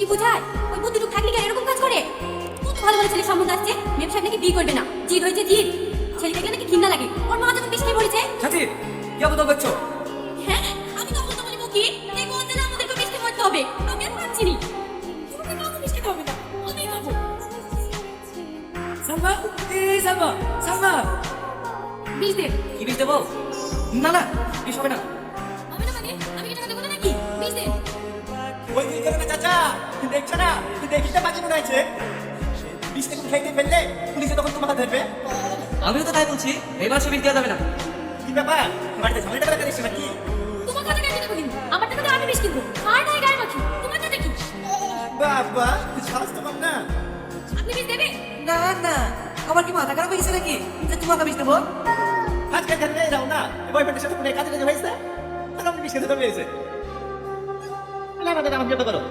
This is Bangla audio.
কি বোঝায়? ওই বুদ্ধিটুক থাকলে কি আর এরকম কাজ করে? কত ভালো ভালো ছেলে সম্বন্ধ আসছে, মেম সাহেব নাকি বিয়ে করবে না, জিদ হয়েছে জিদ। ছেলে দেখলে নাকি ঘৃণা লাগে, ওর মা যখন বিষ খেয়ে পড়েছে। সাথী কি অবদান করছো? হ্যাঁ, আমি তো বলতে বলি কি এই বলতে না আমাদেরকে বিষ খেয়ে মরতে হবে, আমি আর পারছি না। তোমাকে কাউকে বিষ খেতে হবে না, আমি খাবো। সালমা, এই সালমা, সালমা। বিষ দে। কি বিষ দেবো? না না, বিষ হবে না। হবে না মানে আমি কি টাকা দেবো না নাকি? বিষ দে। ওই দিন করে না চাচা, দেখছো না দেখিতে বাজি মনে হয়েছে। বিষটা কোন খাইতে ফেললে পুলিশে তখন তোমাকে ধরবে। আমিও তো তাই বলছি, এবার সে বিষ দেওয়া যাবে না। কি ব্যাপার, বাড়িতে ঝামেলা টাকা দেখছি নাকি? তোমার কথা কেন বলিনি? আমার টাকা দিয়ে আমি বিষ কিনবো, আর নাই গায়ে মাখি। তোমার টাকা কি? বাবা সাহস তো কম না। আপনি বিষ দেবে? না না, আমার কি মাথা খারাপ হয়ে গেছে নাকি যে তোমাকে বিষ দেবো? আজকাল খেলতে যাও না, বয়ফ্রেন্ডের সাথে কোনো কাজে কাজে হয়েছে, আর আপনি বিষ খেতে ধরে হয়েছে। না না দাদা, আমাকে করো।